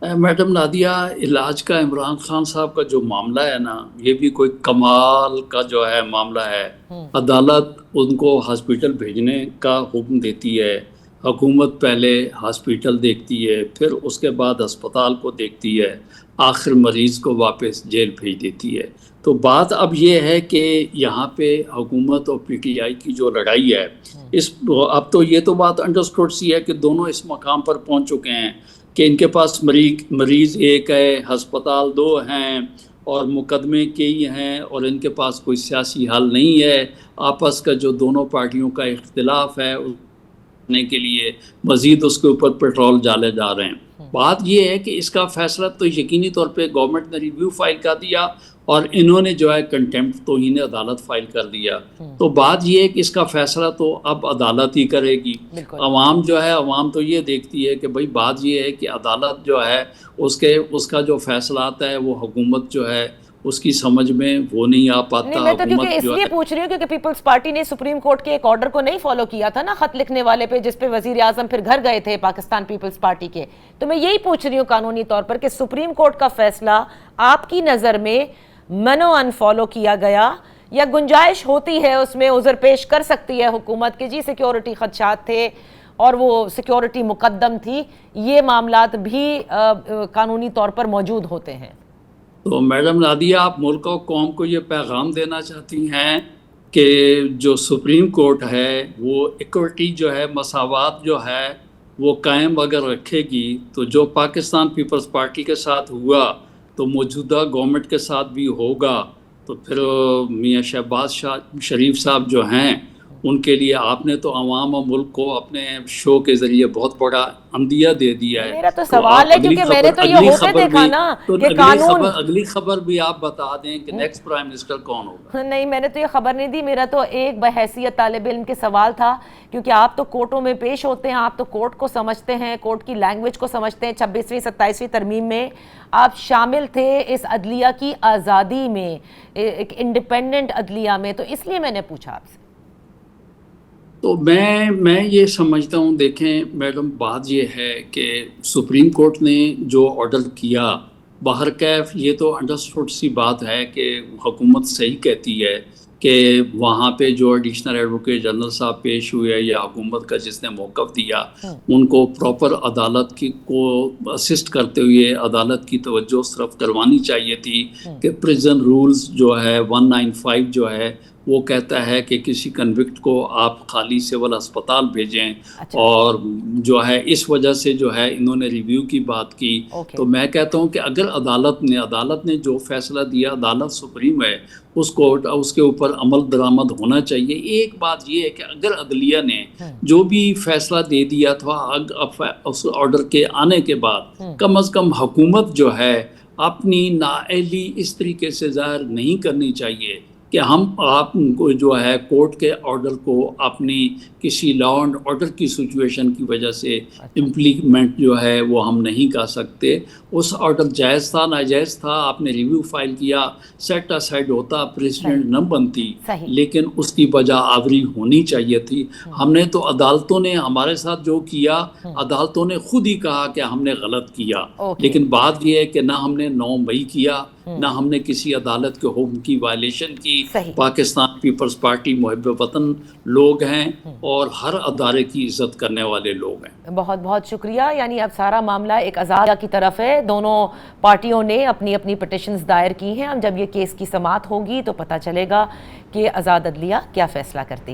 Madam Nadia, علاج کا عمران خان صاحب کا جو معاملہ ہے نا، یہ بھی کوئی کمال کا جو ہے معاملہ ہے۔ عدالت ان کو ہاسپیٹل بھیجنے کا حکم دیتی ہے، حکومت پہلے ہاسپیٹل دیکھتی ہے، پھر اس کے بعد ہسپتال کو دیکھتی ہے، آخر مریض کو واپس جیل بھیج دیتی ہے۔ تو بات اب یہ ہے کہ یہاں پہ حکومت اور پی ٹی آئی کی جو لڑائی ہے، اب تو یہ تو بات انڈرسٹوڈ سی ہے کہ دونوں اس مقام پر پہنچ چکے ہیں کہ ان کے پاس مریض ایک ہے، ہسپتال دو ہیں، اور مقدمے کئی ہیں، اور ان کے پاس کوئی سیاسی حل نہیں ہے۔ آپس کا جو دونوں پارٹیوں کا اختلاف ہے نے کے لیے مزید اس کے اوپر پیٹرول ڈالے جا رہے ہیں۔ بات یہ ہے کہ اس کا فیصلہ تو یقینی طور پہ گورنمنٹ نے ریویو فائل کر دیا، اور انہوں نے جو ہے کنٹیمپٹ توہین عدالت فائل کر دیا۔ تو بات یہ ہے کہ اس کا فیصلہ تو اب عدالت ہی کرے گی۔ عوام جو ہے، عوام تو یہ دیکھتی ہے کہ بھئی بات یہ ہے کہ عدالت جو ہے اس کا جو فیصلہ آتا ہے وہ حکومت جو ہے اس کی سمجھ میں وہ نہیں آ پاتا۔ نہیں، میں تو کیونکہ اس لیے پوچھ رہی ہوں کیونکہ پیپلز پارٹی نے سپریم کورٹ کے ایک آرڈر کو نہیں فالو کیا تھا نا، خط لکھنے والے پہ، جس پہ وزیر اعظم پھر گھر گئے تھے پاکستان پیپلز پارٹی کے۔ تو میں یہی پوچھ رہی ہوں قانونی طور پر کہ سپریم کورٹ کا فیصلہ آپ کی نظر میں منو ان فالو کیا گیا، یا گنجائش ہوتی ہے اس میں، عذر پیش کر سکتی ہے حکومت کہ جی سیکیورٹی خدشات تھے اور وہ سیکیورٹی مقدم تھی، یہ معاملات بھی قانونی طور پر موجود ہوتے ہیں؟ تو میڈم نادیہ، آپ ملک و قوم کو یہ پیغام دینا چاہتی ہیں کہ جو سپریم کورٹ ہے وہ ایکوٹی جو ہے، مساوات جو ہے وہ قائم اگر رکھے گی، تو جو پاکستان پیپلز پارٹی کے ساتھ ہوا تو موجودہ گورنمنٹ کے ساتھ بھی ہوگا۔ تو پھر میاں شہباز شریف صاحب جو ہیں، ان کے لیے آپ نے تو عوام و ملک کو اپنے شو کے ذریعے بہت بڑا عندیہ دے دیا ہے۔ میرا تو سوال ہے، کیونکہ میں نے تو یہ ہوتے دیکھا نا کہ قانون، اگلی خبر بھی آپ بتا دیں کہ نیکسٹ پرائم منسٹر کون ہوگا۔ نہیں، میں نے تو یہ خبر نہیں دی، میرا تو ایک بحیثیت طالب علم کے سوال تھا، کیونکہ آپ تو کورٹوں میں پیش ہوتے ہیں، آپ تو کورٹ کو سمجھتے ہیں، کورٹ کی لینگویج کو سمجھتے ہیں۔ 26ویں 27ویں ترمیم میں آپ شامل تھے اس عدلیہ کی آزادی میں، ایک انڈیپینڈنٹ عدلیہ میں، تو اس لیے میں نے پوچھا آپ سے۔ تو میں یہ سمجھتا ہوں، دیکھیں میڈم، بات یہ ہے کہ سپریم کورٹ نے جو آرڈر کیا، بہرکیف یہ تو انڈرسٹوڈ سی بات ہے کہ حکومت صحیح کہتی ہے کہ وہاں پہ جو ایڈیشنل ایڈوکیٹ جنرل صاحب پیش ہوئے یا حکومت کا جس نے موقف دیا، ان کو پراپر عدالت کو اسسٹ کرتے ہوئے عدالت کی توجہ اس طرف کروانی چاہیے تھی کہ پریزن رولز جو ہے 195 جو ہے وہ کہتا ہے کہ کسی کنوکٹ کو آپ خالی سول ہسپتال بھیجیں، اور جو ہے اس وجہ سے جو ہے انہوں نے ریویو کی بات کی۔ تو میں کہتا ہوں کہ اگر عدالت نے جو فیصلہ دیا، عدالت سپریم ہے، اس کے اوپر عمل درآمد ہونا چاہیے۔ ایک بات یہ ہے کہ اگر عدلیہ نے جو بھی فیصلہ دے دیا تھا اس آرڈر کے آنے کے بعد، کم از کم حکومت جو ہے اپنی نااہلی اس طریقے سے ظاہر نہیں کرنی چاہیے کہ آپ کو جو ہے کورٹ کے آرڈر کو اپنی کسی لا اینڈ آرڈر کی سچویشن کی وجہ سے امپلیمنٹ جو ہے وہ ہم نہیں کر سکتے۔ اس آرڈر جائز تھا، ناجائز تھا، آپ نے ریویو فائل کیا، سیٹ اسائڈ ہوتا، پریسیڈنٹ نہ بنتی، لیکن اس کی بجا آوری ہونی چاہیے تھی۔ ہم نے تو عدالتوں نے ہمارے ساتھ جو کیا، عدالتوں نے خود ہی کہا کہ ہم نے غلط کیا، لیکن بات یہ ہے کہ نہ ہم نے 9 مئی کیا، نہ ہم نے کسی عدالت کے حکم کی وائلیشن کی۔ پاکستان پیپلز پارٹی محب وطن لوگ ہیں اور ہر ادارے کی عزت کرنے والے لوگ ہیں۔ بہت بہت شکریہ۔ یعنی اب سارا معاملہ ایک عدلیہ کی طرف ہے، دونوں پارٹیوں نے اپنی اپنی پٹیشنز دائر کی ہیں۔ اب جب یہ کیس کی سماعت ہوگی تو پتہ چلے گا کہ آزاد عدلیہ کیا فیصلہ کرتی ہے۔